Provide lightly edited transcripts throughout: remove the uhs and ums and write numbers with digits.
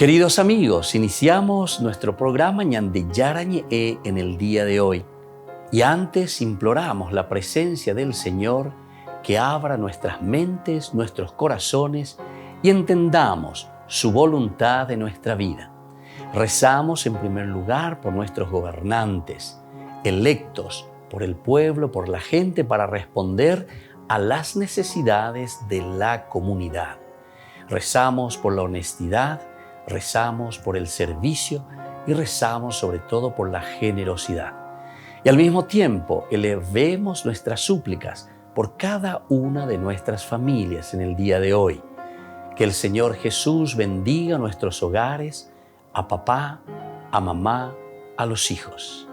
Queridos amigos, iniciamos nuestro programa Ñande Yarañe en el día de hoy. Y antes imploramos la presencia del Señor que abra nuestras mentes, nuestros corazones y entendamos su voluntad de nuestra vida. Rezamos en primer lugar por nuestros gobernantes, electos por el pueblo, por la gente, para responder a las necesidades de la comunidad. Rezamos por la honestidad, rezamos por el servicio y rezamos sobre todo por la generosidad. Y al mismo tiempo elevemos nuestras súplicas por cada una de nuestras familias en el día de hoy. Que el Señor Jesús bendiga nuestros hogares, a papá, a mamá, a los hijos.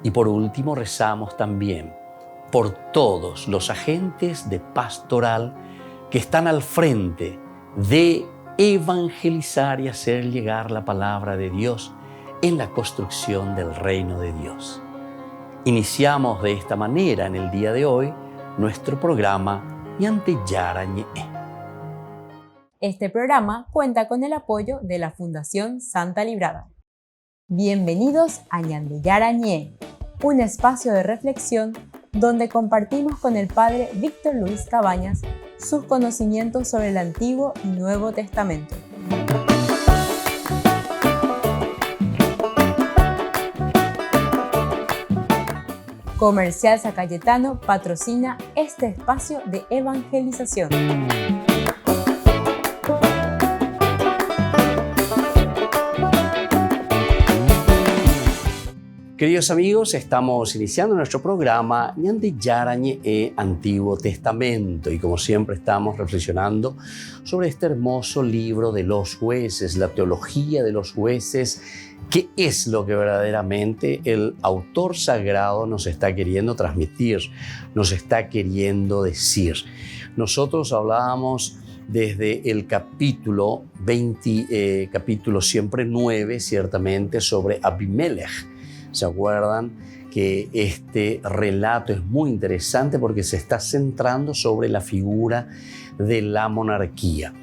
Y por último rezamos también por todos los agentes de pastoral que están al frente de evangelizar y hacer llegar la palabra de Dios en la construcción del reino de Dios. Iniciamos de esta manera en el día de hoy nuestro programa Ñande Yarañe. Este programa cuenta con el apoyo de la Fundación Santa Librada. Bienvenidos a Ñande Yarañe, un espacio de reflexión donde compartimos con el Padre Víctor Luis Cabañas sus conocimientos sobre el Antiguo y Nuevo Testamento. Comercial San Cayetano patrocina este espacio de evangelización. Queridos amigos, estamos iniciando nuestro programa Ñande Yarañe Antiguo Testamento y como siempre estamos reflexionando sobre este hermoso libro de los jueces, la teología de los jueces, qué es lo que verdaderamente el autor sagrado nos está queriendo transmitir, nos está queriendo decir. Nosotros hablábamos desde el capítulo 20, capítulo siempre 9, ciertamente, sobre Abimelech. ¿Se acuerdan que este relato es muy interesante porque se está centrando sobre la figura de la monarquía?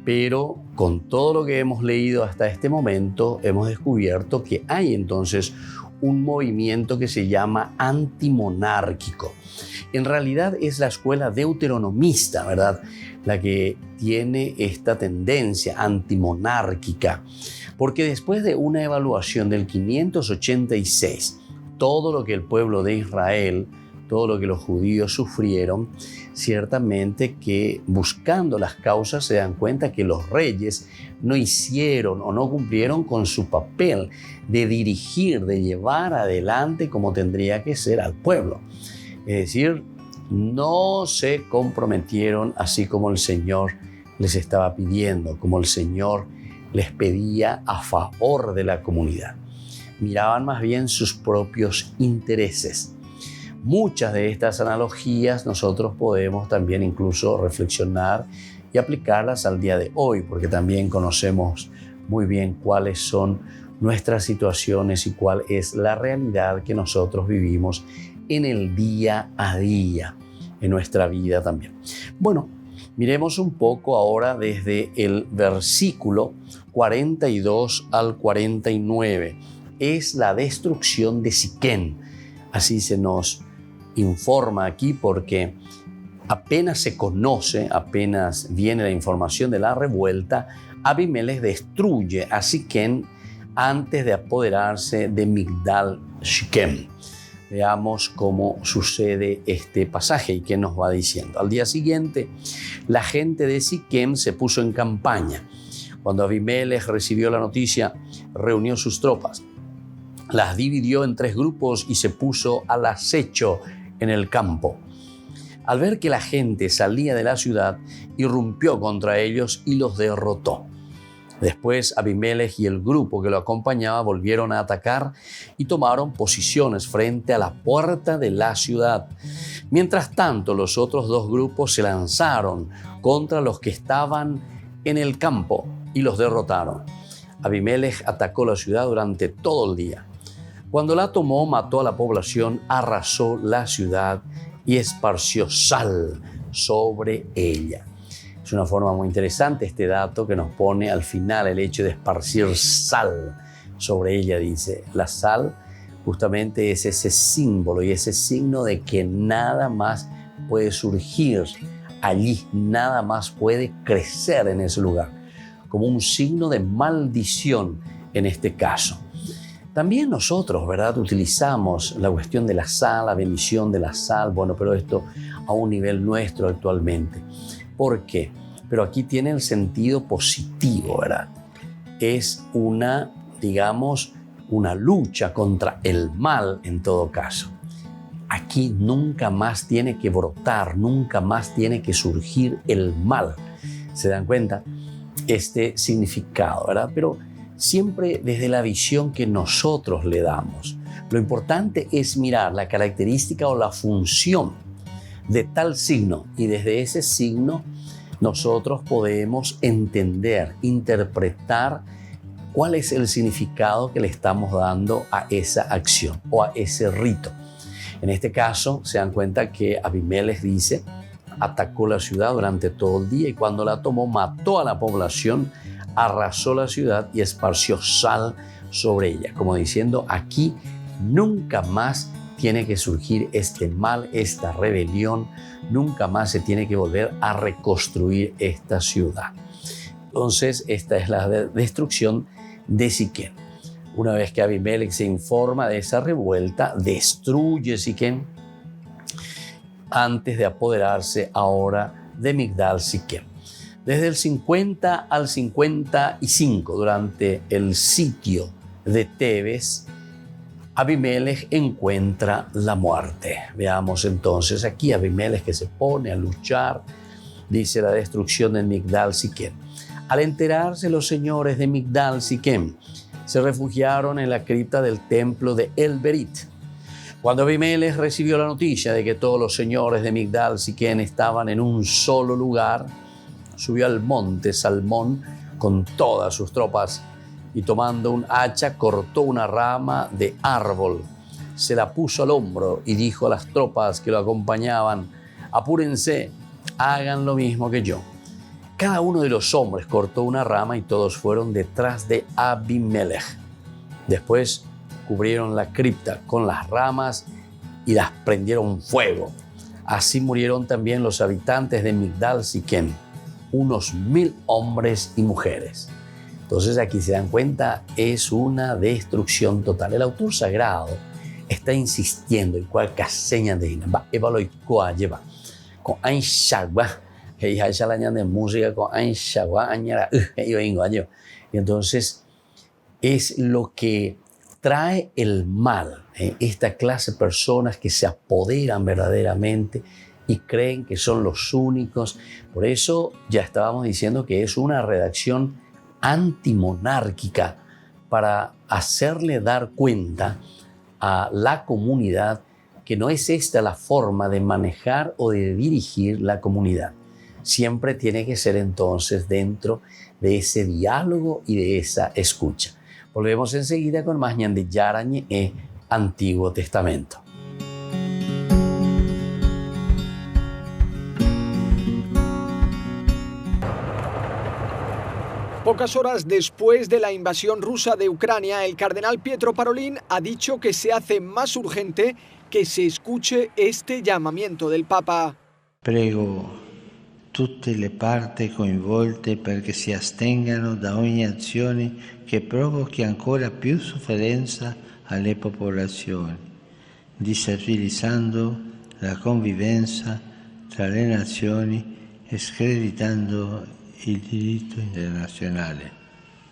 Pero con todo lo que hemos leído hasta este momento, hemos descubierto que hay entonces un movimiento que se llama antimonárquico. En realidad es la escuela deuteronomista, ¿verdad?, la que tiene esta tendencia antimonárquica. Porque después de una evaluación del 586, todo lo que el pueblo de Israel, todo lo que los judíos sufrieron, ciertamente que buscando las causas se dan cuenta que los reyes no hicieron o no cumplieron con su papel de dirigir, de llevar adelante como tendría que ser al pueblo. Es decir, no se comprometieron así como el Señor les estaba pidiendo, como el Señor les pedía a favor de la comunidad. Miraban más bien sus propios intereses. Muchas de estas analogías nosotros podemos también incluso reflexionar y aplicarlas al día de hoy, porque también conocemos muy bien cuáles son nuestras situaciones y cuál es la realidad que nosotros vivimos en el día a día, en nuestra vida también. Bueno, miremos un poco ahora desde el versículo 42 al 49. Es la destrucción de Siquem. Así se nos informa aquí porque apenas se conoce, apenas viene la información de la revuelta, Abimelech destruye a Siquem antes de apoderarse de Migdal Siquem. Veamos cómo sucede este pasaje y qué nos va diciendo. Al día siguiente, la gente de Siquem se puso en campaña. Cuando Abimelech recibió la noticia, reunió sus tropas, las dividió en 3 grupos y se puso al acecho en el campo. Al ver que la gente salía de la ciudad, irrumpió contra ellos y los derrotó. Después Abimelech y el grupo que lo acompañaba volvieron a atacar y tomaron posiciones frente a la puerta de la ciudad. Mientras tanto, los otros 2 grupos se lanzaron contra los que estaban en el campo y los derrotaron. Abimelech atacó la ciudad durante todo el día. Cuando la tomó, mató a la población, arrasó la ciudad y esparció sal sobre ella. Es Es una forma muy interesante este dato que nos pone al final el hecho de esparcir sal sobre ella, dice. La sal justamente es ese símbolo y ese signo de que nada más puede surgir allí, nada más puede crecer en ese lugar, como un signo de maldición en este caso. También nosotros, ¿verdad?, utilizamos la cuestión de la sal, la bendición de la sal, bueno, pero esto a un nivel nuestro actualmente. ¿Por qué? Pero aquí tiene el sentido positivo, ¿verdad? Es una, digamos, una lucha contra el mal en todo caso. Aquí nunca más tiene que brotar, nunca más tiene que surgir el mal. ¿Se dan cuenta? Este significado, ¿verdad? Pero siempre desde la visión que nosotros le damos. Lo importante es mirar la característica o la función de tal signo y desde ese signo nosotros podemos entender, interpretar cuál es el significado que le estamos dando a esa acción o a ese rito. En este caso, se dan cuenta que Abimelech dice, atacó la ciudad durante todo el día y cuando la tomó mató a la población, arrasó la ciudad y esparció sal sobre ella, como diciendo, aquí nunca más tiene que surgir este mal, esta rebelión, nunca más se tiene que volver a reconstruir esta ciudad. Entonces, esta es la destrucción de Siquem. Una vez que Abimelech se informa de esa revuelta, destruye Siquem antes de apoderarse ahora de Migdal Siquem. Desde el 50 al 55, durante el sitio de Tebes, Abimelech encuentra la muerte. Veamos entonces aquí Abimelech que se pone a luchar, dice la destrucción de Migdal Siquem. Al enterarse los señores de Migdal Siquem, se refugiaron en la cripta del templo de El Berit. Cuando Abimelech recibió la noticia de que todos los señores de Migdal Siquem estaban en un solo lugar, subió al monte Salmón con todas sus tropas y tomando un hacha cortó una rama de árbol, se la puso al hombro y dijo a las tropas que lo acompañaban, apúrense, hagan lo mismo que yo. Cada uno de los hombres cortó una rama y todos fueron detrás de Abimelech. Después cubrieron la cripta con las ramas y las prendieron fuego. Así murieron también los habitantes de Migdal Siquem, unos 1000 hombres y mujeres. Entonces aquí se dan cuenta, es una destrucción total. El autor sagrado está insistiendo en cuál caseña de Inamba, Evaloicoa lleva, con Ainshagua, que ya la de música con Ainshagua, Añara, y entonces es lo que trae el mal, esta clase de personas que se apoderan verdaderamente y creen que son los únicos. Por eso ya estábamos diciendo que es una redacción antimonárquica para hacerle dar cuenta a la comunidad que no es esta la forma de manejar o de dirigir la comunidad. Siempre tiene que ser entonces dentro de ese diálogo y de esa escucha. Volvemos enseguida con más Ñande Yarañe e Antiguo Testamento. Pocas horas después de la invasión rusa de Ucrania, el cardenal Pietro Parolin ha dicho que se hace más urgente que se escuche este llamamiento del Papa. Prego tutte le parti coinvolte perché si astengano da ogni azione che provochi ancora più sofferenza alle popolazioni, destabilizzando la convivenza tra le nazioni e screditando el derecho internacional.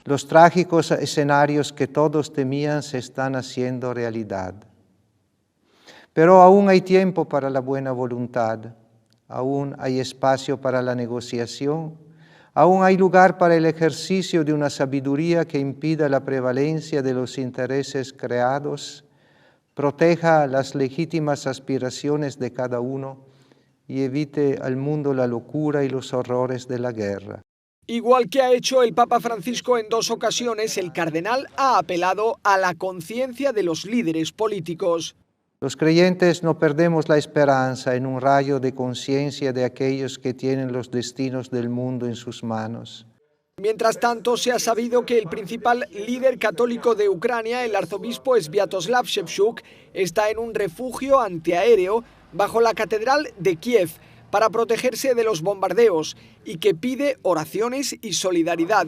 Los trágicos escenarios que todos temían se están haciendo realidad. Pero aún hay tiempo para la buena voluntad, aún hay espacio para la negociación, aún hay lugar para el ejercicio de una sabiduría que impida la prevalencia de los intereses creados, proteja las legítimas aspiraciones de cada uno y evite al mundo la locura y los horrores de la guerra. Igual que ha hecho el Papa Francisco en 2 ocasiones, el cardenal ha apelado a la conciencia de los líderes políticos. Los creyentes no perdemos la esperanza en un rayo de conciencia de aquellos que tienen los destinos del mundo en sus manos. Mientras tanto, se ha sabido que el principal líder católico de Ucrania, el arzobispo Sviatoslav Shevchuk, está en un refugio antiaéreo bajo la catedral de Kiev para protegerse de los bombardeos y que pide oraciones y solidaridad.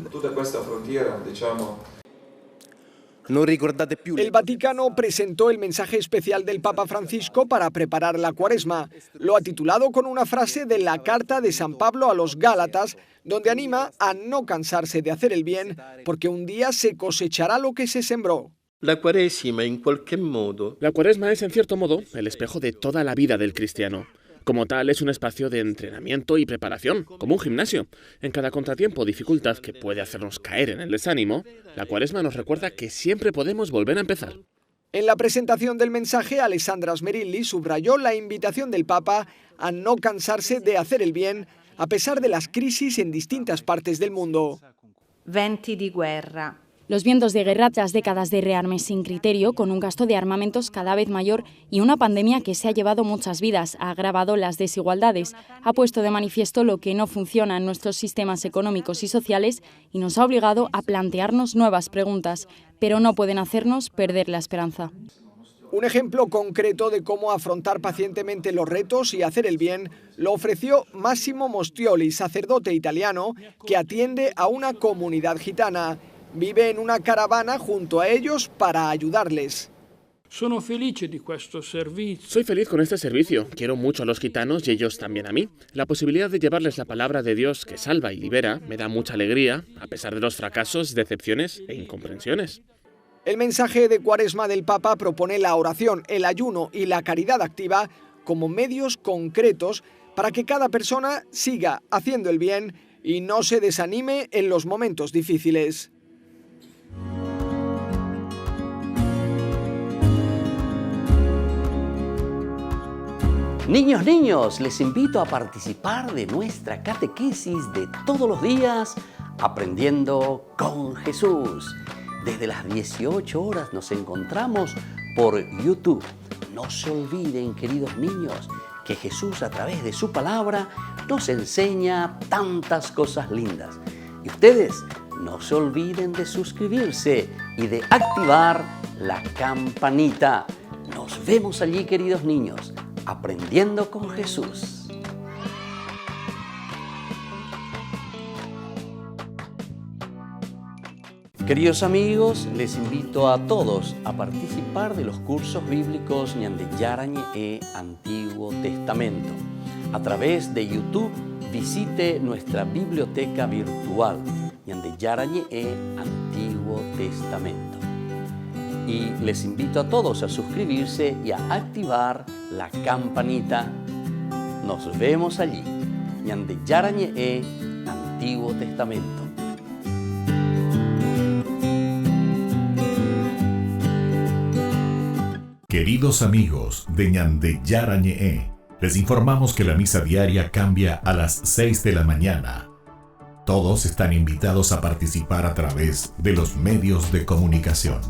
El Vaticano presentó el mensaje especial del Papa Francisco para preparar la Cuaresma. Lo ha titulado con una frase de la carta de San Pablo a los Gálatas, donde anima a no cansarse de hacer el bien, porque un día se cosechará lo que se sembró. La Cuaresma es, en cierto modo, el espejo de toda la vida del cristiano. Como tal, es un espacio de entrenamiento y preparación, como un gimnasio. En cada contratiempo o dificultad que puede hacernos caer en el desánimo, la Cuaresma nos recuerda que siempre podemos volver a empezar. En la presentación del mensaje, Alessandra Smerilli subrayó la invitación del Papa a no cansarse de hacer el bien, a pesar de las crisis en distintas partes del mundo. Venti di guerra. Los vientos de guerra tras décadas de rearmes sin criterio, con un gasto de armamentos cada vez mayor y una pandemia que se ha llevado muchas vidas, ha agravado las desigualdades, ha puesto de manifiesto lo que no funciona en nuestros sistemas económicos y sociales y nos ha obligado a plantearnos nuevas preguntas, pero no pueden hacernos perder la esperanza. Un ejemplo concreto de cómo afrontar pacientemente los retos y hacer el bien lo ofreció Massimo Mostioli, sacerdote italiano que atiende a una comunidad gitana. Vive en una caravana junto a ellos para ayudarles. Soy feliz con este servicio. Quiero mucho a los gitanos y ellos también a mí. La posibilidad de llevarles la palabra de Dios que salva y libera me da mucha alegría, a pesar de los fracasos, decepciones e incomprensiones. El mensaje de Cuaresma del Papa propone la oración, el ayuno y la caridad activa como medios concretos para que cada persona siga haciendo el bien y no se desanime en los momentos difíciles. Niños, les invito a participar de nuestra catequesis de todos los días, Aprendiendo con Jesús. Desde las 18 horas nos encontramos por YouTube. No se olviden, queridos niños, que Jesús a través de su palabra nos enseña tantas cosas lindas. Y ustedes no se olviden de suscribirse y de activar la campanita. Nos vemos allí, queridos niños, Aprendiendo con Jesús. Queridos amigos, les invito a todos a participar de los cursos bíblicos Ñande Yarañe e Antiguo Testamento. A través de YouTube, visite nuestra biblioteca virtual Ñande Yarañe e Antiguo Testamento. Y les invito a todos a suscribirse y a activar la campanita. Nos vemos allí. Ñande Yarañe e Antiguo Testamento. Queridos amigos de Ñande Yarañe, les informamos que la misa diaria cambia a las 6 de la mañana. Todos están invitados a participar a través de los medios de comunicación.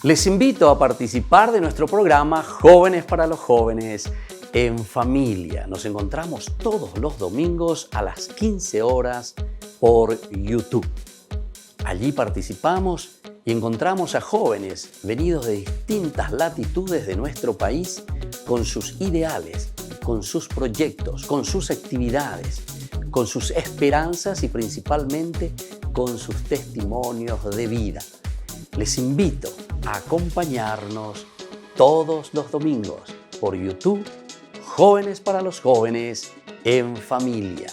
Les invito a participar de nuestro programa Jóvenes para los Jóvenes en Familia. Nos encontramos todos los domingos a las 15 horas por YouTube. Allí participamos y encontramos a jóvenes venidos de distintas latitudes de nuestro país con sus ideales, con sus proyectos, con sus actividades, con sus esperanzas y principalmente con sus testimonios de vida. Les invito a acompañarnos todos los domingos por YouTube, Jóvenes para los Jóvenes en Familia.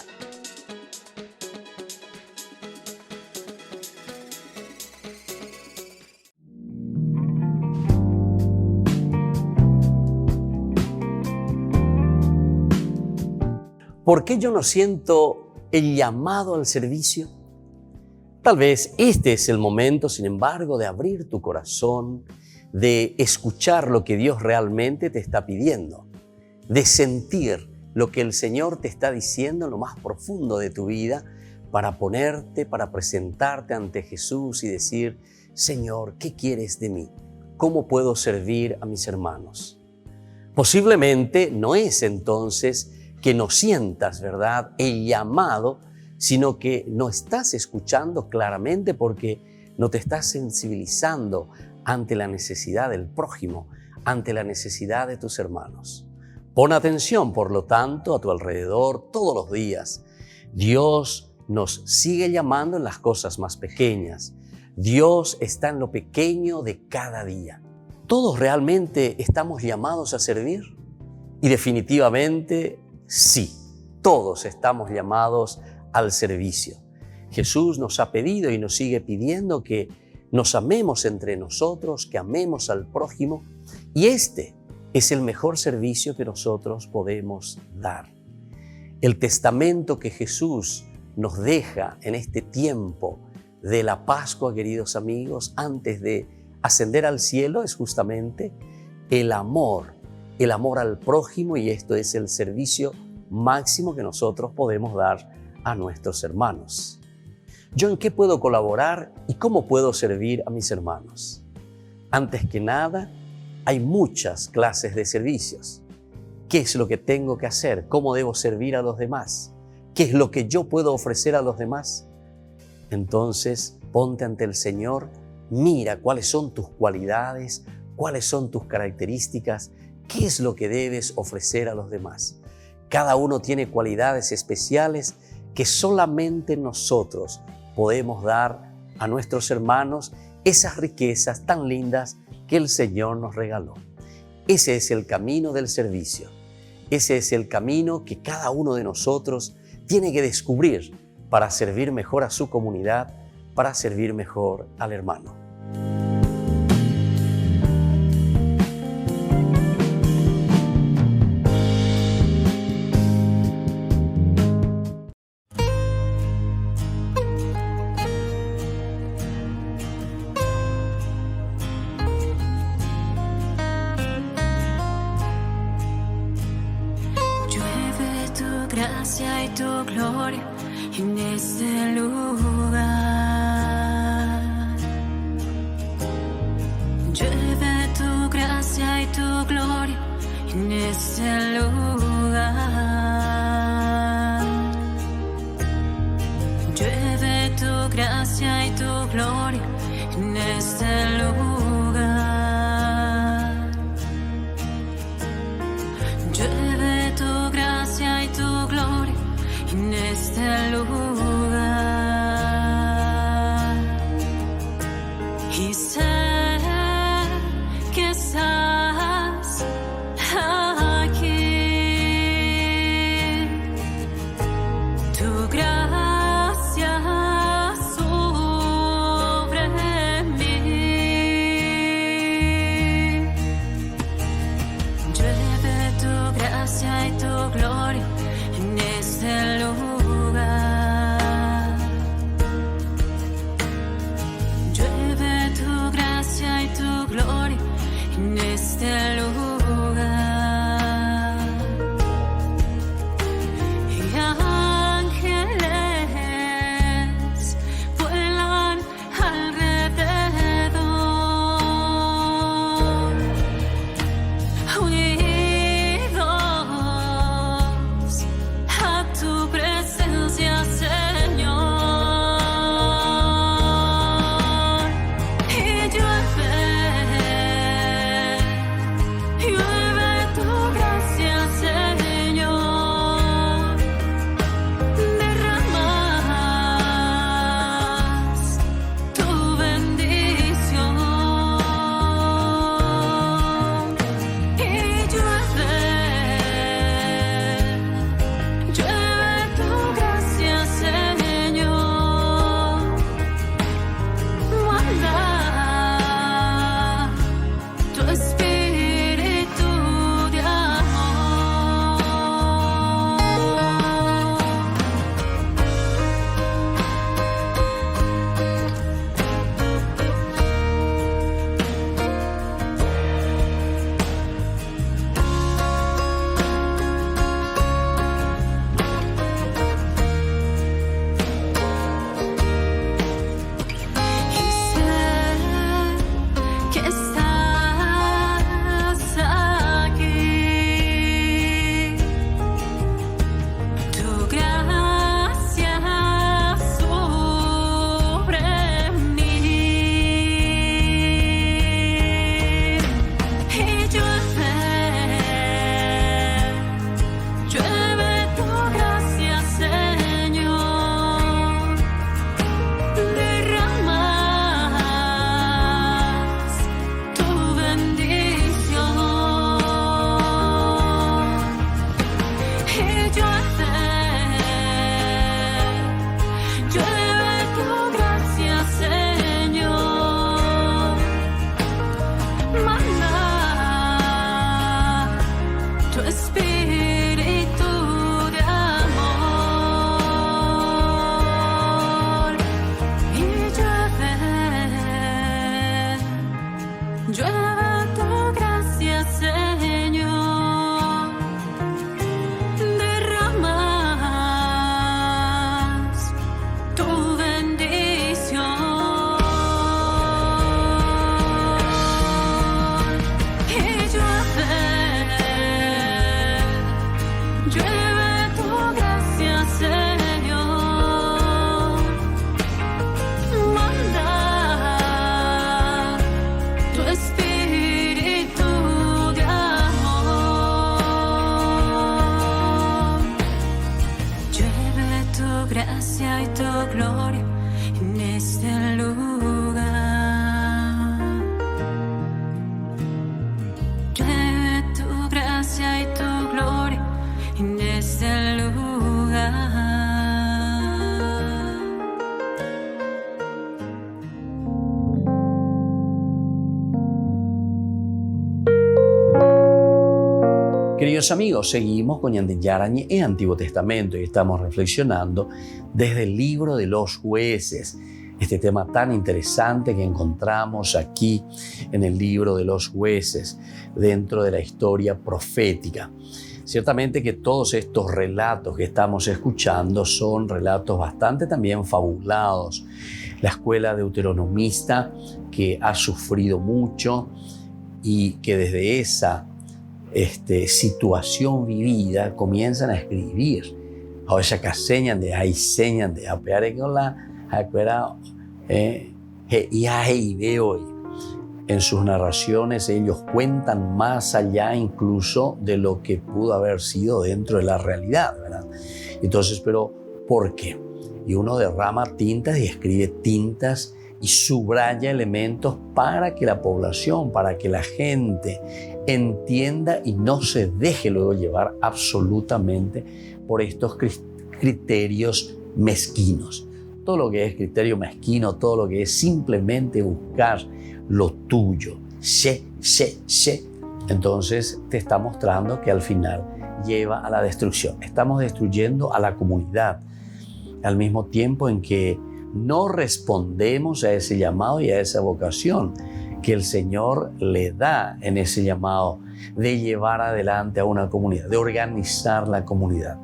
¿Por qué yo no siento el llamado al servicio? Tal vez este es el momento, sin embargo, de abrir tu corazón, de escuchar lo que Dios realmente te está pidiendo, de sentir lo que el Señor te está diciendo en lo más profundo de tu vida para ponerte, para presentarte ante Jesús y decir, Señor, ¿qué quieres de mí? ¿cómo puedo servir a mis hermanos? Posiblemente no es entonces que no sientas, ¿verdad?, el llamado, sino que no estás escuchando claramente porque no te estás sensibilizando ante la necesidad del prójimo, ante la necesidad de tus hermanos. Pon atención, por lo tanto, a tu alrededor todos los días. Dios nos sigue llamando en las cosas más pequeñas. Dios está en lo pequeño de cada día. ¿Todos realmente estamos llamados a servir? Y definitivamente sí, todos estamos llamados al servicio. Jesús nos ha pedido y nos sigue pidiendo que nos amemos entre nosotros, que amemos al prójimo, y este es el mejor servicio que nosotros podemos dar. El testamento que Jesús nos deja en este tiempo de la Pascua, queridos amigos, antes de ascender al cielo, es justamente el amor al prójimo, y esto es el servicio máximo que nosotros podemos dar a nuestros hermanos. ¿Yo en qué puedo colaborar y cómo puedo servir a mis hermanos? Antes que nada, hay muchas clases de servicios. ¿Qué es lo que tengo que hacer? ¿Cómo debo servir a los demás? ¿Qué es lo que yo puedo ofrecer a los demás? Entonces, ponte ante el Señor, mira cuáles son tus cualidades, cuáles son tus características, qué es lo que debes ofrecer a los demás. Cada uno tiene cualidades especiales que solamente nosotros podemos dar a nuestros hermanos, esas riquezas tan lindas que el Señor nos regaló. Ese es el camino del servicio. Ese es el camino que cada uno de nosotros tiene que descubrir para servir mejor a su comunidad, para servir mejor al hermano. Gracia y tu gloria en este lugar. Llueve tu gracia y tu gloria en este lugar. Llueve tu gracia y tu gloria en este lugar. Llueve tu gracia y tu gloria en este lugar. Y sé que estás aquí. Tu gracia sobre mí. Llueve tu gracia y tu gloria en este lugar. Llueve tu gracia y tu gloria en este lugar. Y ángeles vuelan alrededor, unidos a tu presencia, Señor. Y llueve Llueve tu gracia, Señor, derramas tu bendición. Y llueve tu gracia, Señor, manda tu espíritu de amor. Llueve tu gracia y tu gloria en este lugar. Llueve tu gracia y tu gloria en este lugar. Queridos amigos, seguimos con Ñande Yarañe en Antiguo Testamento y estamos reflexionando desde el libro de los jueces. Este tema tan interesante que encontramos aquí en el libro de los jueces, dentro de la historia profética. Ciertamente que todos estos relatos que estamos escuchando son relatos bastante también fabulados. La escuela deuteronomista que ha sufrido mucho y que desde esa situación vivida comienzan a escribir. Ahora ya caseñan de ahí señan de apeare con la acuera y ahí veo hoy. En sus narraciones ellos cuentan más allá incluso de lo que pudo haber sido dentro de la realidad, ¿verdad? Entonces, pero ¿por qué? Y uno derrama tintas y escribe tintas y subraya elementos para que la población, para que la gente entienda y no se deje luego llevar absolutamente por estos criterios mezquinos. Todo lo que es criterio mezquino, todo lo que es simplemente buscar lo tuyo, entonces te está mostrando que al final lleva a la destrucción. Estamos destruyendo a la comunidad al mismo tiempo en que no respondemos a ese llamado y a esa vocación que el Señor le da en ese llamado de llevar adelante a una comunidad, de organizar la comunidad,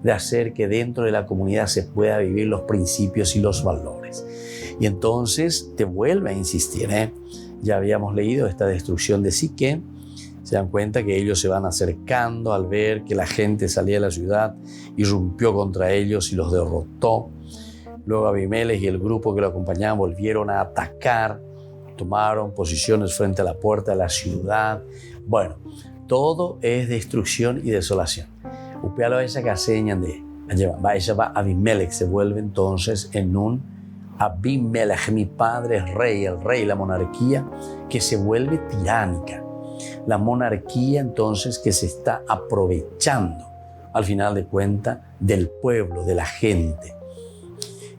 de hacer que dentro de la comunidad se pueda vivir los principios y los valores. Y entonces te vuelve a insistir, Ya habíamos leído esta destrucción de Siquem. Se dan cuenta que ellos se van acercando al ver que la gente salía de la ciudad, irrumpió contra ellos y los derrotó. Luego Abimelech y el grupo que lo acompañaban volvieron a atacar, tomaron posiciones frente a la puerta de la ciudad. Bueno, todo es destrucción y desolación. Upealo esa caseñan de ella va Abimelech, se vuelve entonces en un Abimelech, mi padre es rey, el rey, la monarquía que se vuelve tiránica. La monarquía entonces que se está aprovechando al final de cuentas del pueblo, de la gente.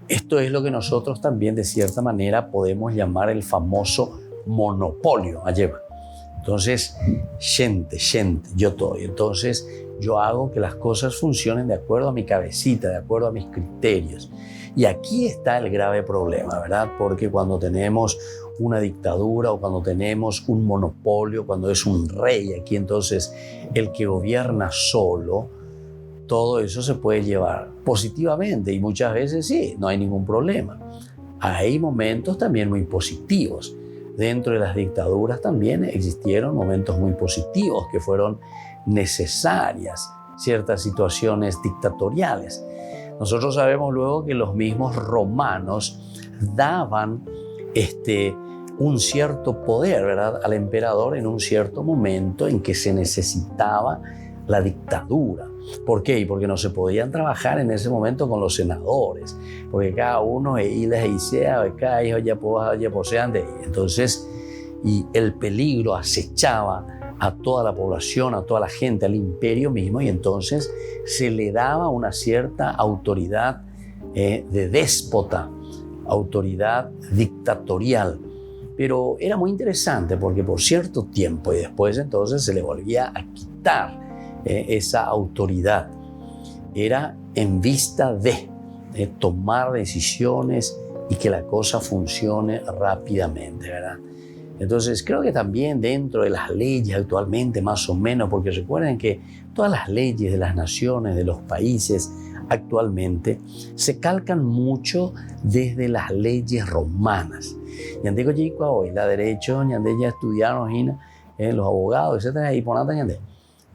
Esto es lo que nosotros también de cierta manera podemos llamar el famoso monopolio. Entonces, gente, yo todo. Entonces yo hago que las cosas funcionen de acuerdo a mi cabecita, de acuerdo a mis criterios. Y aquí está el grave problema, ¿verdad? Porque cuando tenemos una dictadura o cuando tenemos un monopolio, cuando es un rey, aquí entonces el que gobierna solo, todo eso se puede llevar positivamente y muchas veces sí, no hay ningún problema. Hay momentos también muy positivos. Dentro de las dictaduras también existieron momentos muy positivos que fueron necesarias, ciertas situaciones dictatoriales. Nosotros sabemos luego que los mismos romanos daban un cierto poder, ¿verdad?, al emperador en un cierto momento en que se necesitaba la dictadura. ¿Por qué? Porque no se podían trabajar en ese momento con los senadores, porque cada uno cada hijo ya posean de ellos. Entonces, y el peligro acechaba a toda la población, a toda la gente, al imperio mismo, y entonces se le daba una cierta autoridad de déspota, autoridad dictatorial. Pero era muy interesante porque por cierto tiempo y después entonces se le volvía a quitar esa autoridad. Era en vista de tomar decisiones y que la cosa funcione rápidamente, ¿verdad? Entonces creo que también dentro de las leyes actualmente más o menos, porque recuerden que todas las leyes de las naciones, de los países actualmente se calcan mucho desde las leyes romanas. Ñande coyico hoy la derecho, ñande ya estudiaron los abogados, etcétera, y ponata ñande.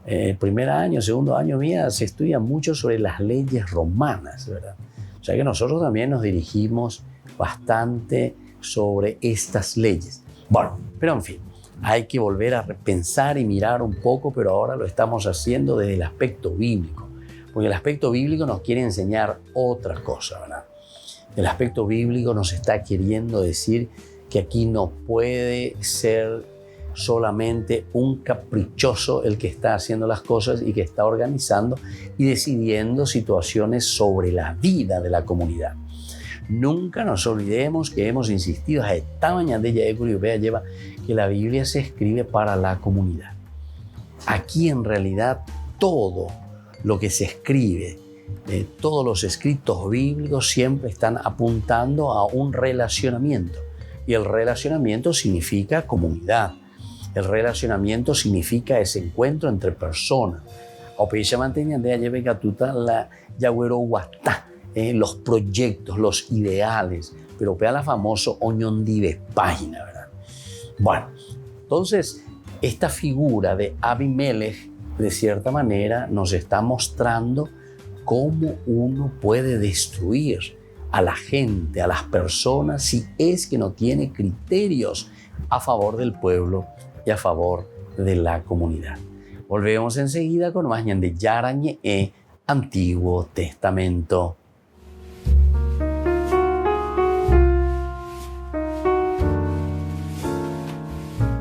El primer año, segundo año mía se estudia mucho sobre las leyes romanas, ¿verdad? O sea que nosotros también nos dirigimos bastante sobre estas leyes. Bueno, pero en fin, hay que volver a repensar y mirar un poco, pero ahora lo estamos haciendo desde el aspecto bíblico, porque el aspecto bíblico nos quiere enseñar otra cosa, ¿verdad? El aspecto bíblico nos está queriendo decir que aquí no puede ser solamente un caprichoso el que está haciendo las cosas y que está organizando y decidiendo situaciones sobre la vida de la comunidad. Nunca nos olvidemos que hemos insistido a esta mañana de lleva que la Biblia se escribe para la comunidad. Aquí en realidad todo lo que se escribe, todos los escritos bíblicos siempre están apuntando a un relacionamiento. Y el relacionamiento significa comunidad. El relacionamiento significa ese encuentro entre personas. Los proyectos, los ideales, pero vea la famoso oñondive página, ¿verdad? Bueno, entonces esta figura de Abimelech de cierta manera nos está mostrando cómo uno puede destruir a la gente, a las personas, si es que no tiene criterios a favor del pueblo y a favor de la comunidad. Volvemos enseguida con más de Yarañe Antiguo Testamento.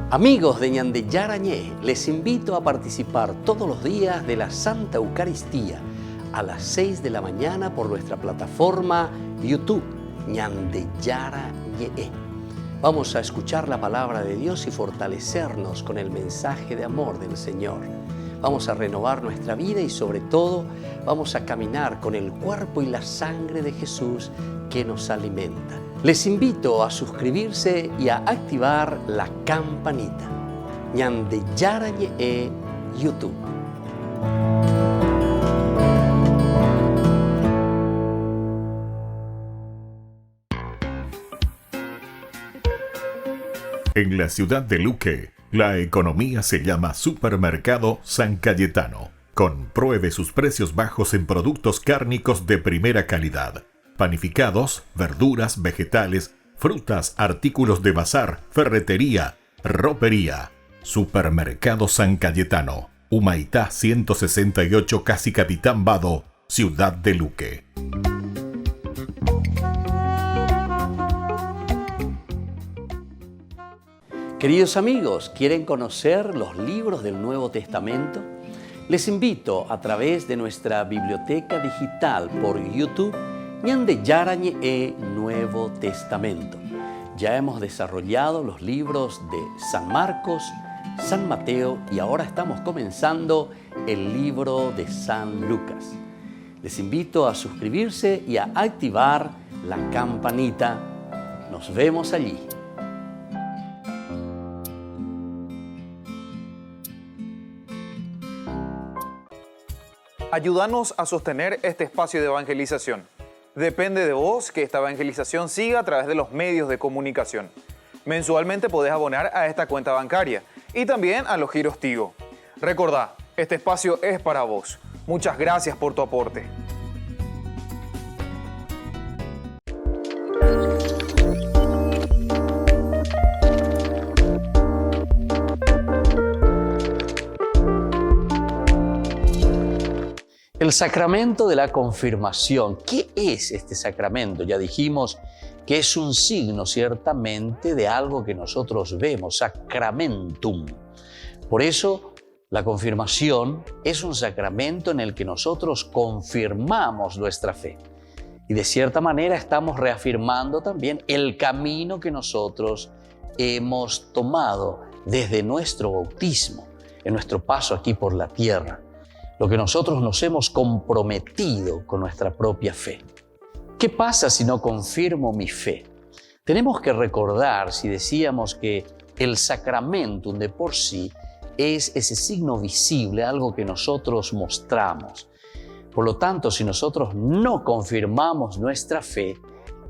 Amigos de Ñande Yarañé, les invito a participar todos los días de la Santa Eucaristía a las 6 de la mañana por nuestra plataforma YouTube Ñande Yarañé. Vamos a escuchar la palabra de Dios y fortalecernos con el mensaje de amor del Señor. Vamos a renovar nuestra vida y sobre todo vamos a caminar con el cuerpo y la sangre de Jesús que nos alimenta. Les invito a suscribirse y a activar la campanita. Ñande Yarañé YouTube. En la ciudad de Luque, la economía se llama Supermercado San Cayetano. Compruebe sus precios bajos en productos cárnicos de primera calidad. Panificados, verduras, vegetales, frutas, artículos de bazar, ferretería, ropería. Supermercado San Cayetano, Humaitá 168, Casi Capitán Vado, ciudad de Luque. Queridos amigos, ¿quieren conocer los libros del Nuevo Testamento? Les invito a través de nuestra biblioteca digital por YouTube Ñande Yarañé Nuevo Testamento. Ya hemos desarrollado los libros de San Marcos, San Mateo y ahora estamos comenzando el libro de San Lucas. Les invito a suscribirse y a activar la campanita. Nos vemos allí. Ayúdanos a sostener este espacio de evangelización. Depende de vos que esta evangelización siga a través de los medios de comunicación. Mensualmente podés abonar a esta cuenta bancaria y también a los giros Tigo. Recordá, este espacio es para vos. Muchas gracias por tu aporte. El sacramento de la confirmación. ¿Qué es este sacramento? Ya dijimos que es un signo ciertamente de algo que nosotros vemos, sacramentum. Por eso la confirmación es un sacramento en el que nosotros confirmamos nuestra fe. Y de cierta manera estamos reafirmando también el camino que nosotros hemos tomado desde nuestro bautismo, en nuestro paso aquí por la tierra. Lo que nosotros nos hemos comprometido con nuestra propia fe. ¿Qué pasa si no confirmo mi fe? Tenemos que recordar, si decíamos que el sacramentum de por sí es ese signo visible, algo que nosotros mostramos. Por lo tanto, si nosotros no confirmamos nuestra fe,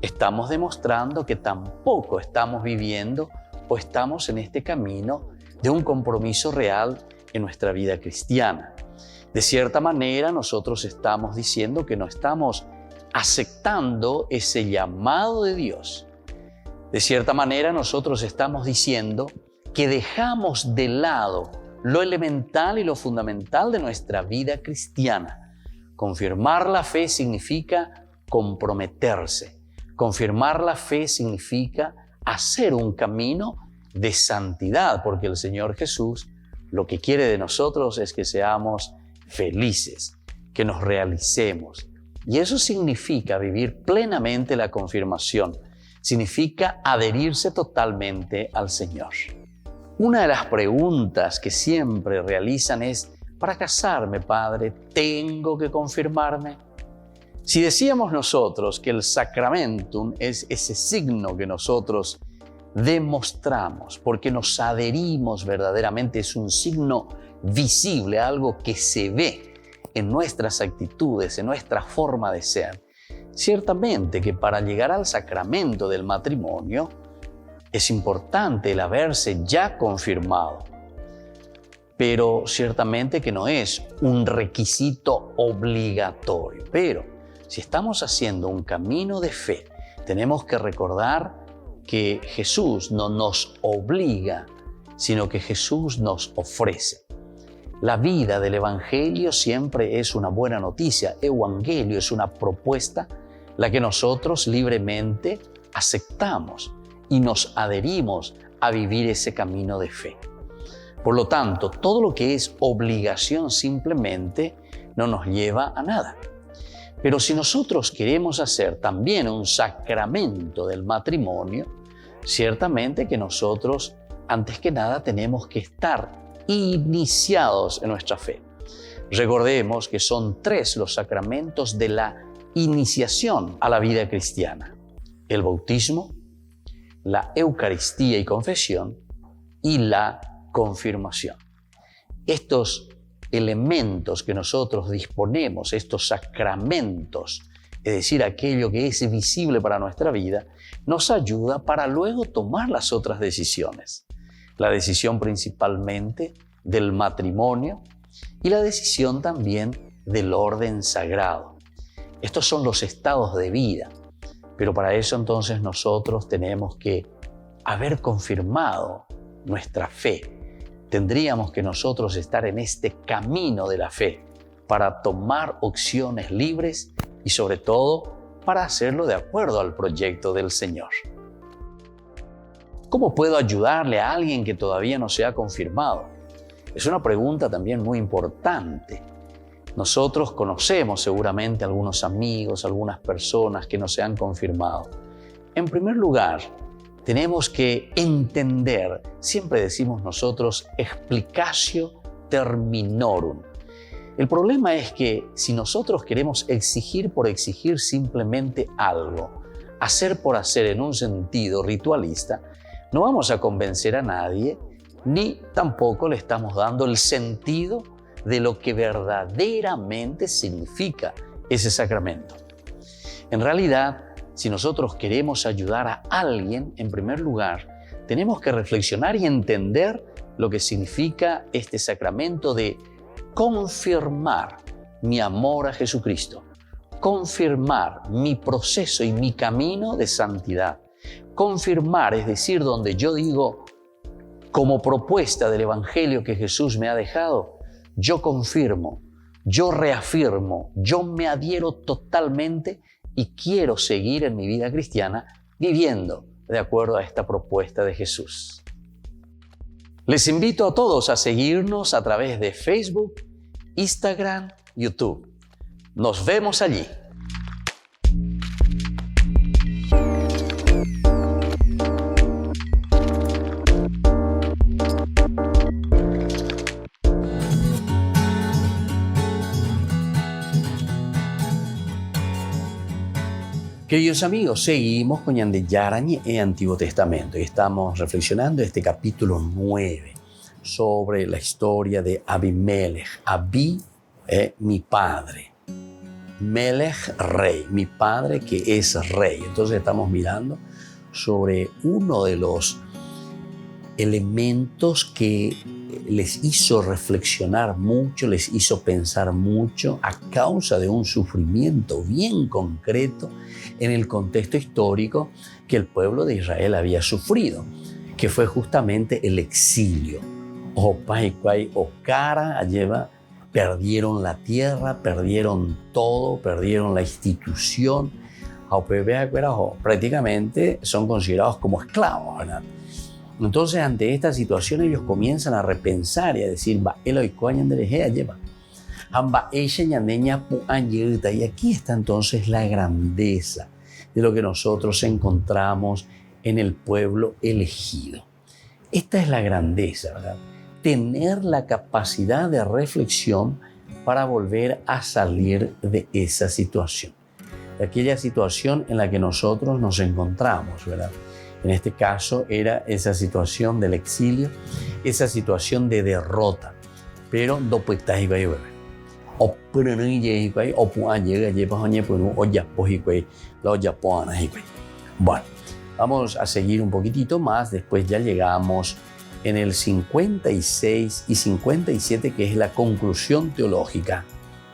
estamos demostrando que tampoco estamos viviendo o estamos en este camino de un compromiso real en nuestra vida cristiana. De cierta manera, nosotros estamos diciendo que no estamos aceptando ese llamado de Dios. De cierta manera, nosotros estamos diciendo que dejamos de lado lo elemental y lo fundamental de nuestra vida cristiana. Confirmar la fe significa comprometerse. Confirmar la fe significa hacer un camino de santidad, porque el Señor Jesús lo que quiere de nosotros es que seamos felices, que nos realicemos. Y eso significa vivir plenamente la confirmación, significa adherirse totalmente al Señor. Una de las preguntas que siempre realizan es: para casarme, Padre, ¿tengo que confirmarme? Si decíamos nosotros que el sacramentum es ese signo que nosotros demostramos, porque nos adherimos verdaderamente, es un signo visible, algo que se ve en nuestras actitudes, en nuestra forma de ser. Ciertamente que para llegar al sacramento del matrimonio es importante el haberse ya confirmado, pero ciertamente que no es un requisito obligatorio. Pero si estamos haciendo un camino de fe, tenemos que recordar que Jesús no nos obliga, sino que Jesús nos ofrece. La vida del Evangelio siempre es una buena noticia. Evangelio es una propuesta, la que nosotros libremente aceptamos y nos adherimos a vivir ese camino de fe. Por lo tanto, todo lo que es obligación simplemente no nos lleva a nada. Pero si nosotros queremos hacer también un sacramento del matrimonio, ciertamente que nosotros, antes que nada, tenemos que estar iniciados en nuestra fe. Recordemos que son 3 los sacramentos de la iniciación a la vida cristiana: el bautismo, la Eucaristía y confesión y la confirmación. Estos elementos que nosotros disponemos, estos sacramentos, es decir, aquello que es visible para nuestra vida, nos ayuda para luego tomar las otras decisiones. La decisión principalmente del matrimonio y la decisión también del orden sagrado. Estos son los estados de vida, pero para eso entonces nosotros tenemos que haber confirmado nuestra fe. Tendríamos que nosotros estar en este camino de la fe para tomar opciones libres y sobre todo para hacerlo de acuerdo al proyecto del Señor. ¿Cómo puedo ayudarle a alguien que todavía no se ha confirmado? Es una pregunta también muy importante. Nosotros conocemos seguramente algunos amigos, algunas personas que no se han confirmado. En primer lugar, tenemos que entender, siempre decimos nosotros, explicatio terminorum. El problema es que si nosotros queremos exigir por exigir simplemente algo, hacer por hacer en un sentido ritualista, no vamos a convencer a nadie, ni tampoco le estamos dando el sentido de lo que verdaderamente significa ese sacramento. En realidad, si nosotros queremos ayudar a alguien, en primer lugar, tenemos que reflexionar y entender lo que significa este sacramento de confirmar mi amor a Jesucristo, confirmar mi proceso y mi camino de santidad. Confirmar, es decir, donde yo digo, como propuesta del Evangelio que Jesús me ha dejado, yo confirmo, yo reafirmo, yo me adhiero totalmente y quiero seguir en mi vida cristiana viviendo de acuerdo a esta propuesta de Jesús. Les invito a todos a seguirnos a través de Facebook, Instagram, YouTube. Nos vemos allí. Queridos amigos, seguimos con Ñande Yarañe en Antiguo Testamento y estamos reflexionando este capítulo 9 sobre la historia de Abimelech. Abi, mi padre. Melech, rey, mi padre que es rey. Entonces estamos mirando sobre uno de los elementos que les hizo reflexionar mucho, les hizo pensar mucho a causa de un sufrimiento bien concreto en el contexto histórico que el pueblo de Israel había sufrido, que fue justamente el exilio. Perdieron la tierra, perdieron todo, perdieron la institución. Prácticamente son considerados como esclavos, ¿verdad? Entonces, ante esta situación, ellos comienzan a repensar y a decir, y aquí está entonces la grandeza de lo que nosotros encontramos en el pueblo elegido. Esta es la grandeza, ¿verdad? Tener la capacidad de reflexión para volver a salir de esa situación, de aquella situación en la que nosotros nos encontramos, ¿verdad? En este caso era esa situación del exilio, esa situación de derrota. Pero bueno, vamos a seguir un poquitito más. Después ya llegamos en el 56 y 57, que es la conclusión teológica.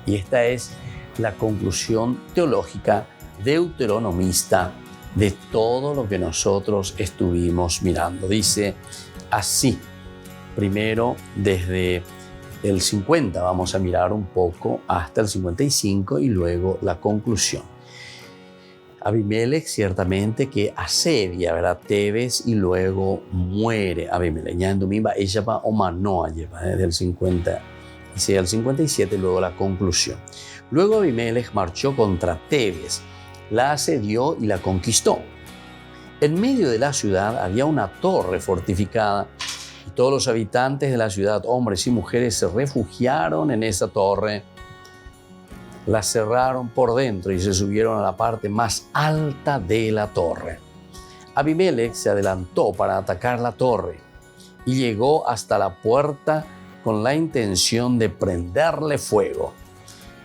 Y esta es la conclusión teológica deuteronomista de todo lo que nosotros estuvimos mirando. Dice así, primero desde el 50 vamos a mirar un poco hasta el 55 y luego la conclusión. Abimelech ciertamente que asedia, ¿verdad? Tebes y luego muere Abimelech. Ya en Dumimba ella va o manoa lleva desde el 56 al 57 y luego la conclusión. Luego Abimelech marchó contra Tebes, la asedió y la conquistó. En medio de la ciudad había una torre fortificada y todos los habitantes de la ciudad, hombres y mujeres, se refugiaron en esa torre. La cerraron por dentro y se subieron a la parte más alta de la torre. Abimelech se adelantó para atacar la torre y llegó hasta la puerta con la intención de prenderle fuego.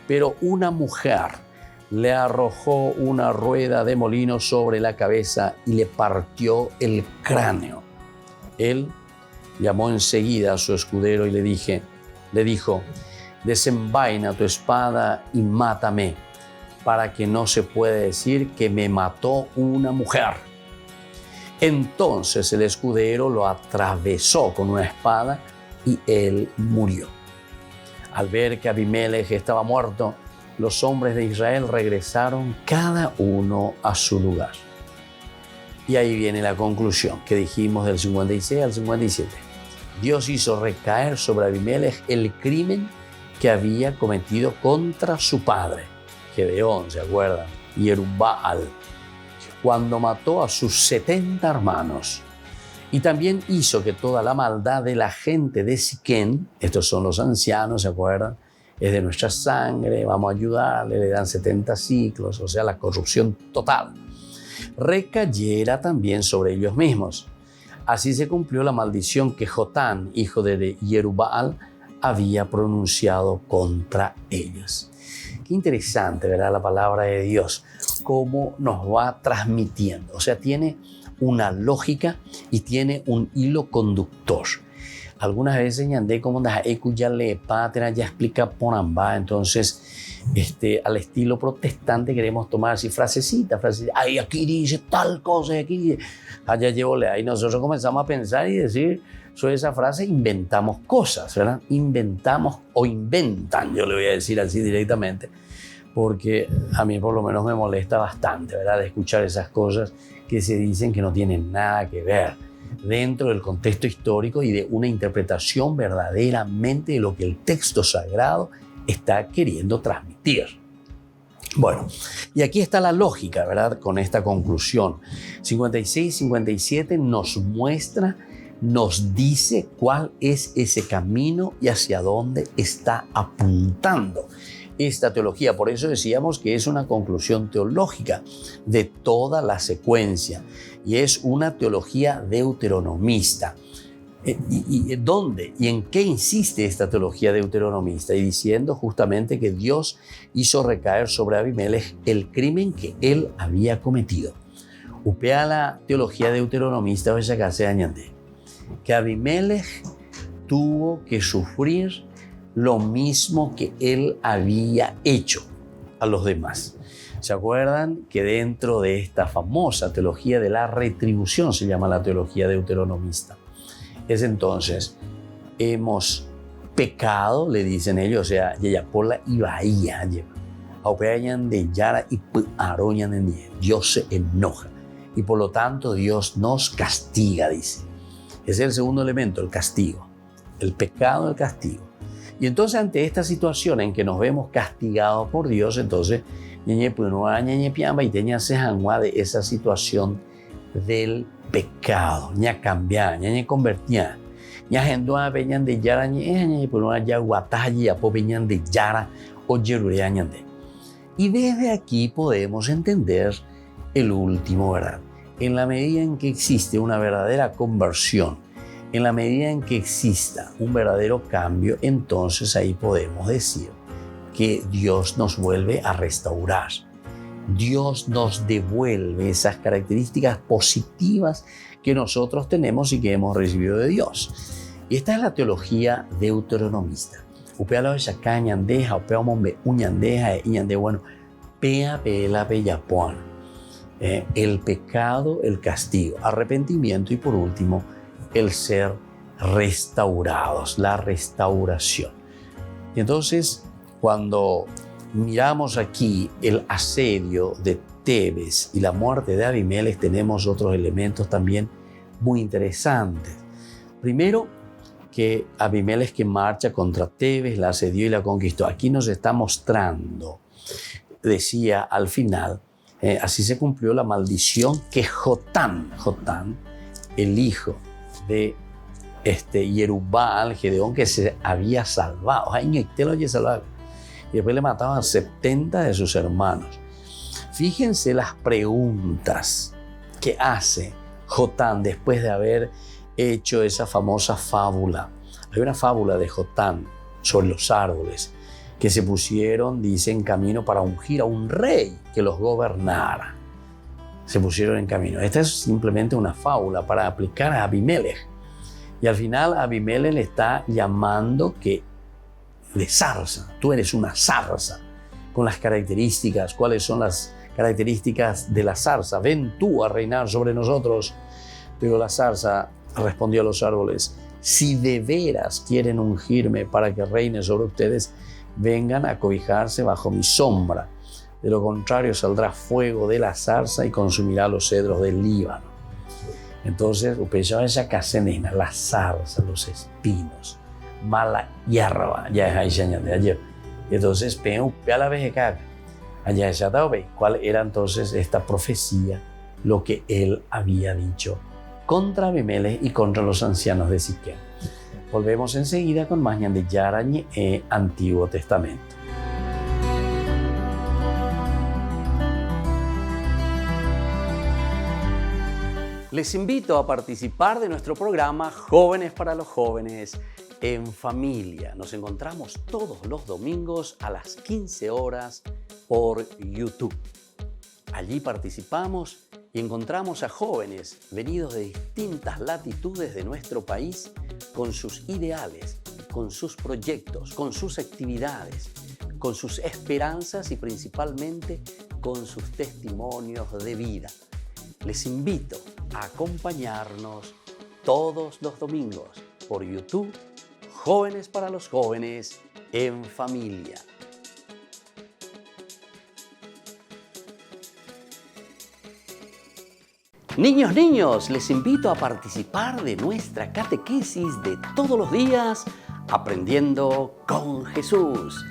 Pero una mujer le arrojó una rueda de molino sobre la cabeza y le partió el cráneo. Él llamó enseguida a su escudero y le dijo, desenvaina tu espada y mátame, para que no se pueda decir que me mató una mujer. Entonces el escudero lo atravesó con una espada y él murió. Al ver que Abimelech estaba muerto, los hombres de Israel regresaron cada uno a su lugar. Y ahí viene la conclusión que dijimos del 56 al 57. Dios hizo recaer sobre Abimelech el crimen que había cometido contra su padre, Gedeón, ¿se acuerdan? Yerubbaal, cuando mató a sus 70 hermanos. Y también hizo que toda la maldad de la gente de Siquén, estos son los ancianos, ¿se acuerdan? Es de nuestra sangre, vamos a ayudarle, le dan 70 ciclos, o sea, la corrupción total, recayera también sobre ellos mismos. Así se cumplió la maldición que Jotán, hijo de Yerubbaal, había pronunciado contra ellos. Qué interesante, ¿verdad? La palabra de Dios, cómo nos va transmitiendo. O sea, tiene una lógica y tiene un hilo conductor. Algunas veces ñandé como ya explica por ambas. Entonces, al estilo protestante queremos tomar así frasecita. Ay, aquí dice tal cosa, aquí dice. Allá llevóle. Ahí nosotros comenzamos a pensar y decir sobre esa frase, inventamos cosas, ¿verdad? Inventamos o inventan, yo le voy a decir así directamente, porque a mí por lo menos me molesta bastante, ¿verdad? De escuchar esas cosas que se dicen que no tienen nada que ver dentro del contexto histórico y de una interpretación verdaderamente de lo que el texto sagrado está queriendo transmitir. Bueno, y aquí está la lógica, ¿verdad? Con esta conclusión. 56-57 nos dice cuál es ese camino y hacia dónde está apuntando esta teología. Por eso decíamos que es una conclusión teológica de toda la secuencia y es una teología deuteronomista. ¿Y dónde y en qué insiste esta teología deuteronomista? Y diciendo justamente que Dios hizo recaer sobre Abimelech el crimen que él había cometido. Upea la teología deuteronomista que Abimelech tuvo que sufrir lo mismo que él había hecho a los demás. ¿Se acuerdan que dentro de esta famosa teología de la retribución se llama la teología deuteronomista? Es entonces, hemos pecado, le dicen ellos, o sea, yayapola y bahía, de yara y aroñan en Dios se enoja y por lo tanto Dios nos castiga, dice. Ese es el segundo elemento, el castigo, el pecado, el castigo. Y entonces ante esta situación en que nos vemos castigados por Dios, entonces, de esa situación del pecado, ña cambiar, ña convertir, ña gendua peñan de yara, ña por ya guataji, apo peñan de yara o yerureañande. Y desde aquí podemos entender el último, ¿verdad? En la medida en que existe una verdadera conversión, en la medida en que exista un verdadero cambio, entonces ahí podemos decir que Dios nos vuelve a restaurar. Dios nos devuelve esas características positivas que nosotros tenemos y que hemos recibido de Dios. Y esta es la teología deuteronomista. Upea la vechaca ñandeja, upea mombe uñandeja e ñande, bueno, pea pela peyapuan. El pecado, el castigo, arrepentimiento y por último, el ser restaurados, la restauración. Y entonces, cuando miramos aquí el asedio de Tebes y la muerte de Abimelech, tenemos otros elementos también muy interesantes. Primero, que Abimelech que marcha contra Tebes, la asedió y la conquistó. Aquí nos está mostrando, decía al final, así se cumplió la maldición que Jotán, el hijo de Yerubbaal, Gedeón, que se había salvado. Y después le mataban 70 de sus hermanos. Fíjense las preguntas que hace Jotán después de haber hecho esa famosa fábula. Hay una fábula de Jotán sobre los árboles que se pusieron, dice, en camino para ungir a un rey que los gobernara. Se pusieron en camino. Esta es simplemente una fábula para aplicar a Abimelech. Y al final Abimelech le está llamando que de zarza. Tú eres una zarza. Con las características. ¿Cuáles son las características de la zarza? Ven tú a reinar sobre nosotros. Pero la zarza respondió a los árboles: si de veras quieren ungirme para que reine sobre ustedes, vengan a cobijarse bajo mi sombra. De lo contrario saldrá fuego de la zarza y consumirá los cedros del Líbano. Entonces, pensaba esa casenena, la zarza, los espinos, mala hierba, ya es ahí de ayer. Entonces, a la vez que allá se ha dado, ¿cuál era entonces esta profecía? Lo que él había dicho contra Abimelech y contra los ancianos de Siquem. Volvemos enseguida con más de Yarañe e Antiguo Testamento. Les invito a participar de nuestro programa Jóvenes para los Jóvenes en Familia. Nos encontramos todos los domingos a las 15 horas por YouTube. Allí participamos y encontramos a jóvenes venidos de distintas latitudes de nuestro país con sus ideales, con sus proyectos, con sus actividades, con sus esperanzas y principalmente con sus testimonios de vida. Les invito a acompañarnos todos los domingos por YouTube, Jóvenes para los Jóvenes en Familia. Niños, les invito a participar de nuestra catequesis de todos los días, Aprendiendo con Jesús.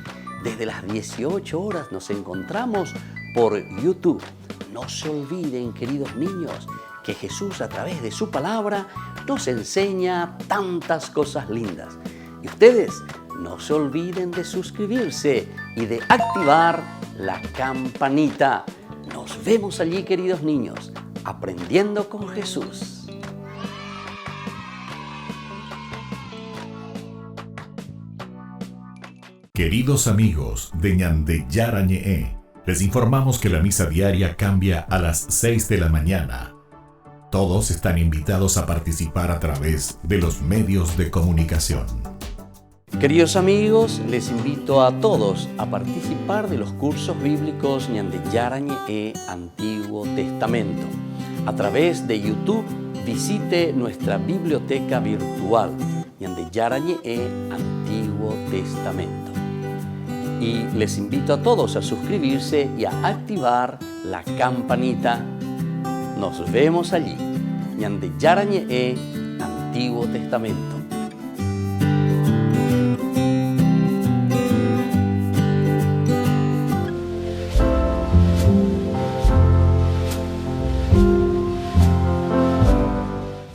Desde las 18 horas nos encontramos por YouTube. No se olviden, queridos niños, que Jesús a través de su palabra nos enseña tantas cosas lindas. Y ustedes no se olviden de suscribirse y de activar la campanita. Nos vemos allí, queridos niños, aprendiendo con Jesús. Queridos amigos de Ñande Yarañe, les informamos que la misa diaria cambia a las 6 de la mañana. Todos están invitados a participar a través de los medios de comunicación. Queridos amigos, les invito a todos a participar de los cursos bíblicos Ñande Yarañe Antiguo Testamento. A través de YouTube, visite nuestra biblioteca virtual Ñande Yarañe Antiguo Testamento. Y les invito a todos a suscribirse y a activar la campanita. Nos vemos allí, Ñande Yarañe Antiguo Testamento.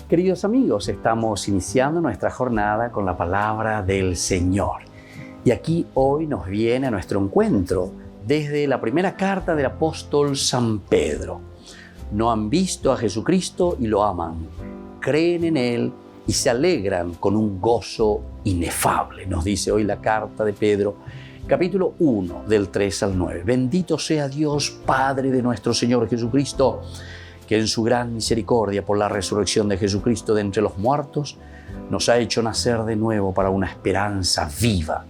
Queridos amigos, estamos iniciando nuestra jornada con la palabra del Señor. Y aquí hoy nos viene a nuestro encuentro desde la primera carta del apóstol San Pedro. No han visto a Jesucristo y lo aman, creen en Él y se alegran con un gozo inefable, nos dice hoy la carta de Pedro, capítulo 1, del 3 al 9. Bendito sea Dios, Padre de nuestro Señor Jesucristo, que en su gran misericordia por la resurrección de Jesucristo de entre los muertos, nos ha hecho nacer de nuevo para una esperanza viva,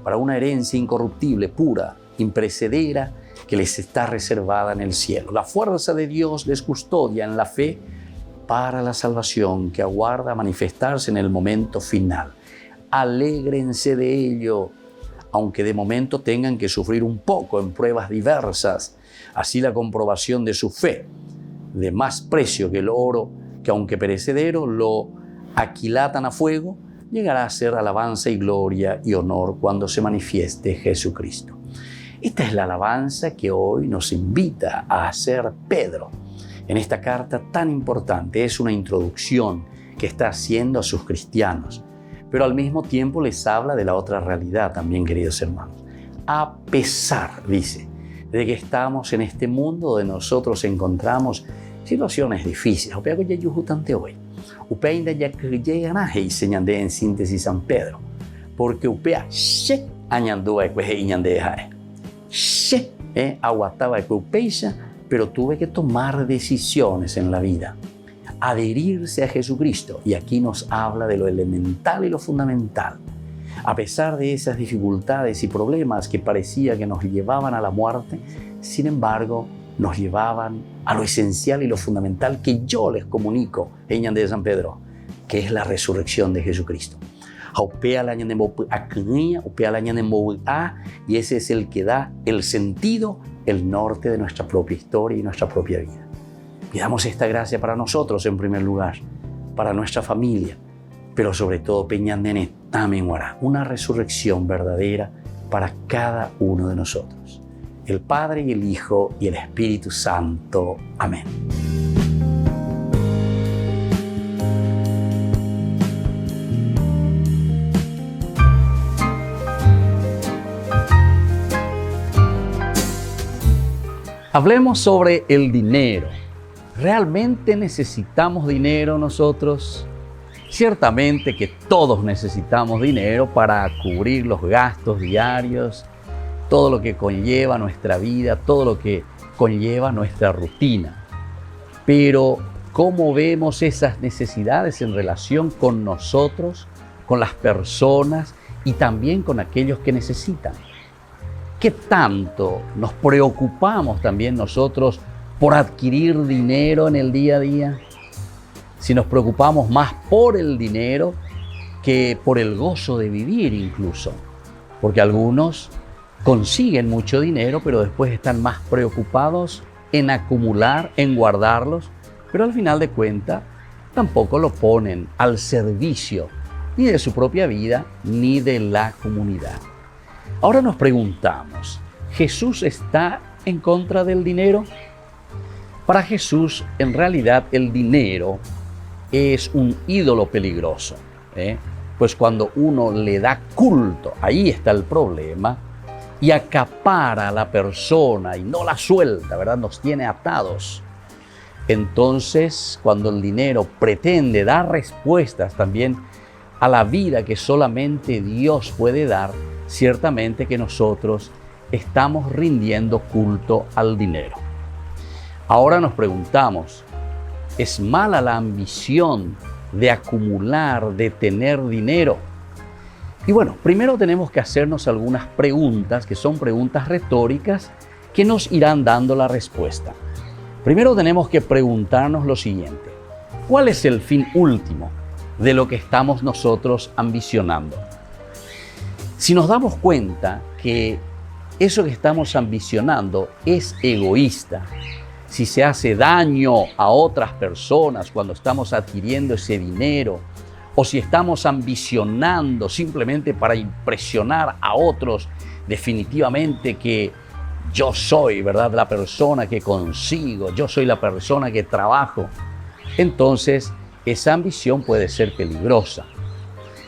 para una herencia incorruptible, pura, imperecedera, que les está reservada en el cielo. La fuerza de Dios les custodia en la fe para la salvación que aguarda manifestarse en el momento final. Alégrense de ello, aunque de momento tengan que sufrir un poco en pruebas diversas. Así la comprobación de su fe, de más precio que el oro, que aunque perecedero lo aquilatan a fuego, llegará a ser alabanza y gloria y honor cuando se manifieste Jesucristo. Esta es la alabanza que hoy nos invita a hacer Pedro en esta carta tan importante. Es una introducción que está haciendo a sus cristianos, pero al mismo tiempo les habla de la otra realidad también, queridos hermanos. A pesar, dice, de que estamos en este mundo donde nosotros encontramos situaciones difíciles. Upea ainda ya llegará enseñando en síntesis San Pedro, porque upea se añandúa y ñande se aguantaba upeixa, pero tuve que tomar decisiones en la vida, adherirse a Jesucristo, y aquí nos habla de lo elemental y lo fundamental. A pesar de esas dificultades y problemas que parecía que nos llevaban a la muerte, sin embargo, nos llevaban a lo esencial y lo fundamental que yo les comunico en Ñande de San Pedro, que es la resurrección de Jesucristo. Y ese es el que da el sentido, el norte de nuestra propia historia y nuestra propia vida. Pidamos esta gracia para nosotros en primer lugar, para nuestra familia, pero sobre todo Peñandene también hará una resurrección verdadera para cada uno de nosotros. El Padre y el Hijo y el Espíritu Santo. Amén. Hablemos sobre el dinero. ¿Realmente necesitamos dinero nosotros? Ciertamente que todos necesitamos dinero para cubrir los gastos diarios, todo lo que conlleva nuestra vida, todo lo que conlleva nuestra rutina. Pero, ¿cómo vemos esas necesidades en relación con nosotros, con las personas y también con aquellos que necesitan? ¿Qué tanto nos preocupamos también nosotros por adquirir dinero en el día a día? Si nos preocupamos más por el dinero que por el gozo de vivir incluso, porque algunos consiguen mucho dinero, pero después están más preocupados en acumular, en guardarlos, pero al final de cuentas tampoco lo ponen al servicio ni de su propia vida ni de la comunidad. Ahora nos preguntamos, ¿Jesús está en contra del dinero? Para Jesús, en realidad, el dinero es un ídolo peligroso, Pues cuando uno le da culto, ahí está el problema, y acapara a la persona y no la suelta, ¿verdad? Nos tiene atados. Entonces, cuando el dinero pretende dar respuestas también a la vida que solamente Dios puede dar, ciertamente que nosotros estamos rindiendo culto al dinero. Ahora nos preguntamos, ¿es mala la ambición de acumular, de tener dinero? Y bueno, primero tenemos que hacernos algunas preguntas, que son preguntas retóricas, que nos irán dando la respuesta. Primero tenemos que preguntarnos lo siguiente: ¿cuál es el fin último de lo que estamos nosotros ambicionando? Si nos damos cuenta que eso que estamos ambicionando es egoísta, si se hace daño a otras personas cuando estamos adquiriendo ese dinero, o si estamos ambicionando simplemente para impresionar a otros, definitivamente que yo soy, ¿verdad?, la persona que consigo, yo soy la persona que trabajo, entonces esa ambición puede ser peligrosa.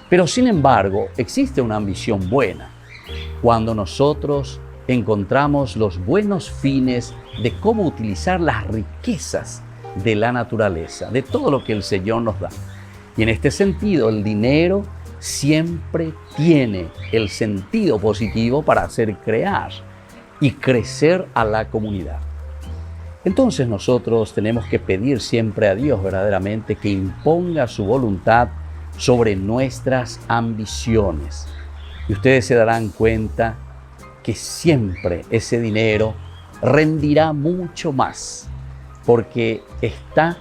Pero sin embargo, existe una ambición buena. Cuando nosotros encontramos los buenos fines de cómo utilizar las riquezas de la naturaleza, de todo lo que el Señor nos da. Y en este sentido, el dinero siempre tiene el sentido positivo para hacer crear y crecer a la comunidad. Entonces nosotros tenemos que pedir siempre a Dios verdaderamente que imponga su voluntad sobre nuestras ambiciones. Y ustedes se darán cuenta que siempre ese dinero rendirá mucho más, porque está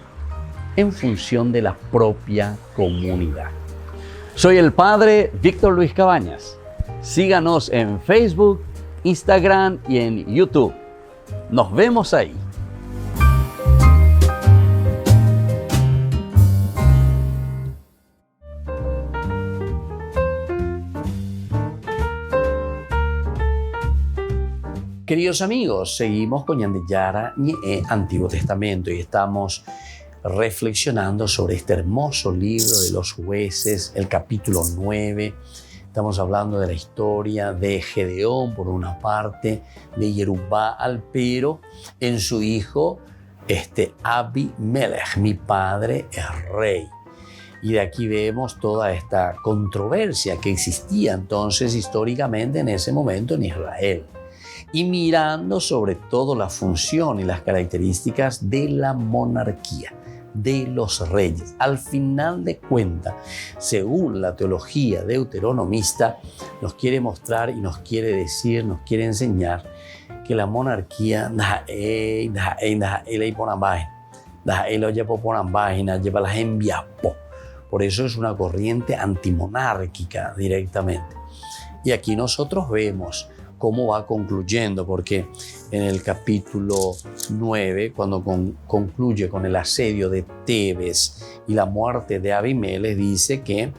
en función de la propia comunidad. Soy el Padre Víctor Luis Cabañas. Síganos en Facebook, Instagram y en YouTube. Nos vemos ahí. Queridos amigos, seguimos con Ñande Yara Ñe Antiguo Testamento y estamos reflexionando sobre este hermoso libro de los jueces, el capítulo 9. Estamos hablando de la historia de Gedeón, por una parte, de Jerubbaal, pero en su hijo Abimelech, mi padre es rey. Y de aquí vemos toda esta controversia que existía entonces históricamente en ese momento en Israel. Y mirando sobre todo la función y las características de la monarquía, de los reyes. Al final de cuentas, según la teología deuteronomista, nos quiere mostrar y nos quiere decir, nos quiere enseñar que la monarquía por eso es una corriente antimonárquica directamente. Y aquí nosotros vemos cómo va concluyendo, porque en el capítulo 9, cuando concluye con el asedio de Tebes y la muerte de Abimelech, dice que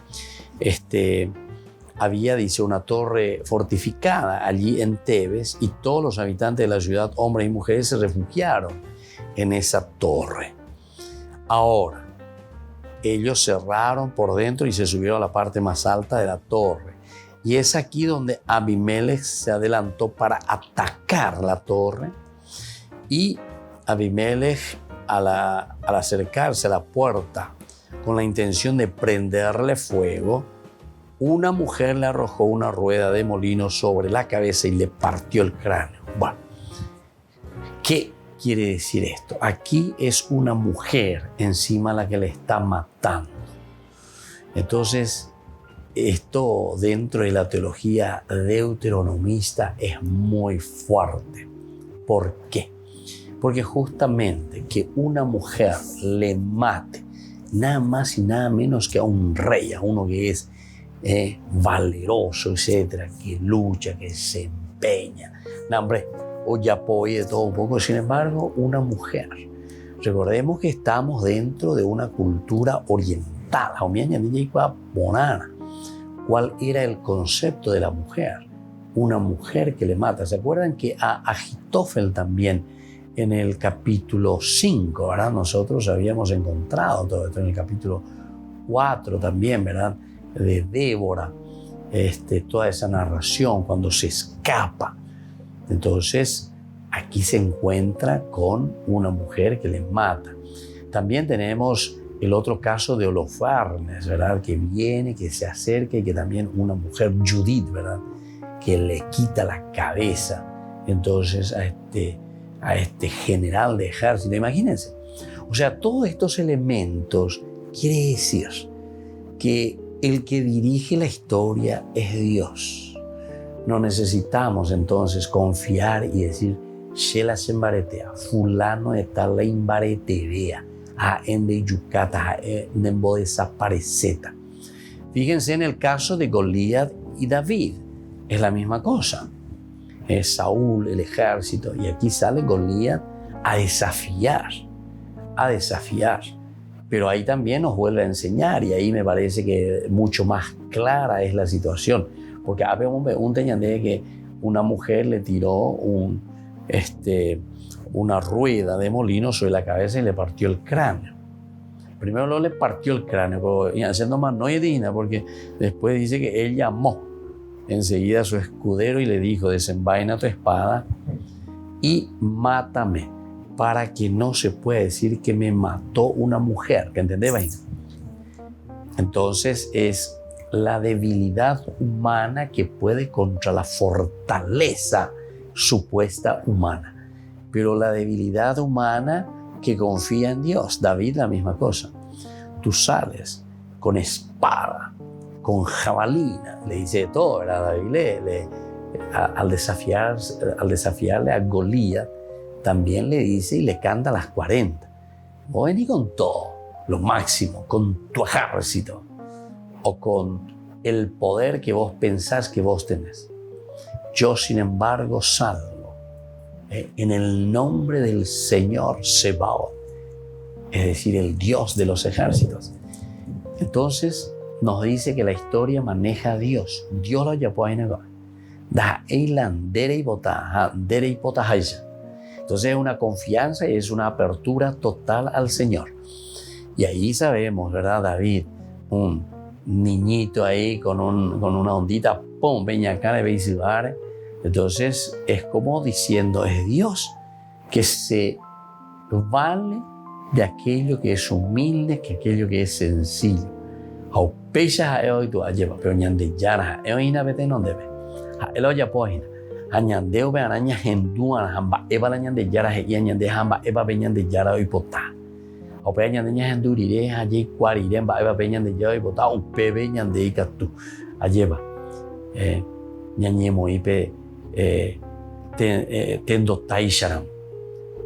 había, una torre fortificada allí en Tebes y todos los habitantes de la ciudad, hombres y mujeres, se refugiaron en esa torre. Ahora, ellos cerraron por dentro y se subieron a la parte más alta de la torre. Y es aquí donde Abimelech se adelantó para atacar la torre. Y Abimelech, al acercarse a la puerta con la intención de prenderle fuego, una mujer le arrojó una rueda de molino sobre la cabeza y le partió el cráneo. Bueno, ¿qué quiere decir esto? Aquí es una mujer encima la que le está matando. Entonces, esto dentro de la teología deuteronomista es muy fuerte. ¿Por qué? Porque justamente que una mujer le mate nada más y nada menos que a un rey, a uno que es valeroso, etcétera, que lucha, que se empeña. No, hombre, hoy apoya de todo un poco. Sin embargo, una mujer. Recordemos que estamos dentro de una cultura oriental. ¿Cuál era el concepto de la mujer? Una mujer que le mata. ¿Se acuerdan que a Agitofel también en el capítulo 5, ¿verdad? Nosotros habíamos encontrado todo esto en el capítulo 4 también, ¿verdad? de Débora, toda esa narración cuando se escapa. Entonces, aquí se encuentra con una mujer que le mata. También tenemos el otro caso de Holofernes, ¿verdad? Que viene, que se acerca y que también una mujer, Judith, ¿verdad? Que le quita la cabeza entonces a este general de ejército. Imagínense. O sea, todos estos elementos quiere decir que el que dirige la historia es Dios. No necesitamos entonces confiar y decir, Shela se embaretea, fulano de tal la embaretea, a ende yucata, a nembo desapareceta. Fíjense en el caso de Goliat y David, es la misma cosa. Es Saúl, el ejército, y aquí sale Goliat a desafiar. Pero ahí también nos vuelve a enseñar, y ahí me parece que mucho más clara es la situación. Porque un teñandé que una mujer le tiró una rueda de molino sobre la cabeza y le partió el cráneo. Primero no le partió el cráneo, pero haciendo más no edina, porque después dice que él llamó enseguida a su escudero y le dijo, desenvaina tu espada y mátame, para que no se pueda decir que me mató una mujer. ¿Que entendés? Entonces es la debilidad humana que puede contra la fortaleza supuesta humana. Pero la debilidad humana que confía en Dios. David, la misma cosa. Tú sales con espada, con jabalina, le dice de todo, ¿verdad? David al desafiarle a Goliat, también le dice y le canta las 40. Vos vení con todo, lo máximo, con tu ejército o con el poder que vos pensás que vos tenés. Yo, sin embargo, salgo en el nombre del Señor Sebaot, es decir, el Dios de los ejércitos. Entonces nos dice que la historia maneja a Dios. Dios lo llamó a Enagar. Entonces es una confianza y es una apertura total al Señor. Y ahí sabemos, ¿verdad? David, un niñito ahí con una ondita, ¡pum!, beñacá de Beisilbar. Entonces es como diciendo, es Dios que se vale de aquello que es humilde, que aquello que es sencillo. Aupella a hoy tu lleva, pero ñande yara, eoina vete no debe. El oya poina, añandeo ve araña genduan, hamba eva la ñande yara, y añande hamba eva beñande yara hoy potá. Aupella ñande ña gendurire, allí cuarire, hamba eva beñande yara hoy potá, un pebe ñande icatu, alleva. Ñañemo ipe. Tendo taisharam.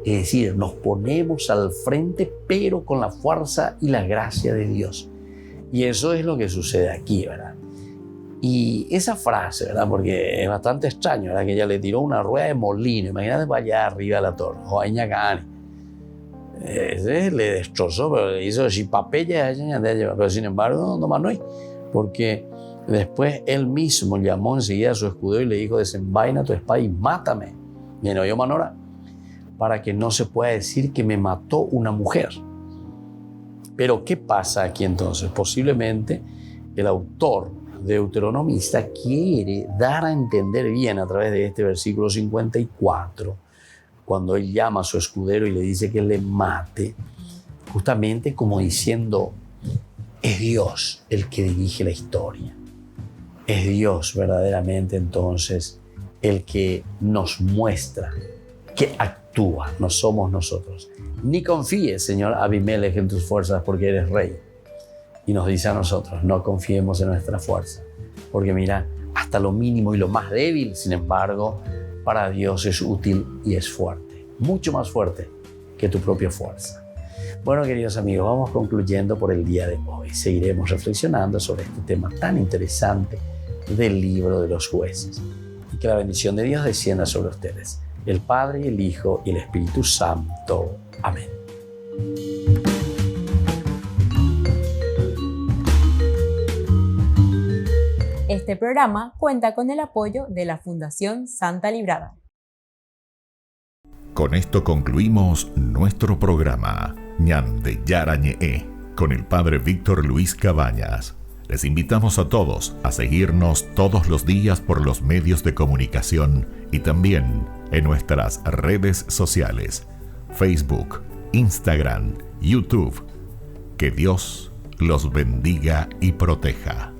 Es decir, nos ponemos al frente, pero con la fuerza y la gracia de Dios. Y eso es lo que sucede aquí, ¿verdad? Y esa frase, ¿verdad? Porque es bastante extraño, ¿verdad? Que ella le tiró una rueda de molino. Imagínate para allá arriba de la torre. Le destrozó, pero le hizo chipapella, pero sin embargo, no más no hay. Porque después él mismo llamó enseguida a su escudero y le dijo, desenvaina tu espada y mátame. Y no yo manora, para que no se pueda decir que me mató una mujer. Pero ¿qué pasa aquí entonces? Posiblemente el autor deuteronomista quiere dar a entender bien a través de este versículo 54, cuando él llama a su escudero y le dice que le mate, justamente como diciendo, es Dios el que dirige la historia. Es Dios verdaderamente entonces el que nos muestra, que actúa, no somos nosotros. Ni confíes, Señor Abimelech, en tus fuerzas porque eres rey. Y nos dice a nosotros, no confiemos en nuestra fuerza, porque mira, hasta lo mínimo y lo más débil, sin embargo, para Dios es útil y es fuerte, mucho más fuerte que tu propia fuerza. Bueno, queridos amigos, vamos concluyendo por el día de hoy. Seguiremos reflexionando sobre este tema tan interesante del libro de los jueces. Y que la bendición de Dios descienda sobre ustedes, el Padre, y el Hijo, y el Espíritu Santo. Amén. Este programa cuenta con el apoyo de la Fundación Santa Librada. Con esto concluimos nuestro programa Ñande Yara Ñe con el Padre Víctor Luis Cabañas. Les invitamos a todos a seguirnos todos los días por los medios de comunicación y también en nuestras redes sociales, Facebook, Instagram, YouTube. Que Dios los bendiga y proteja.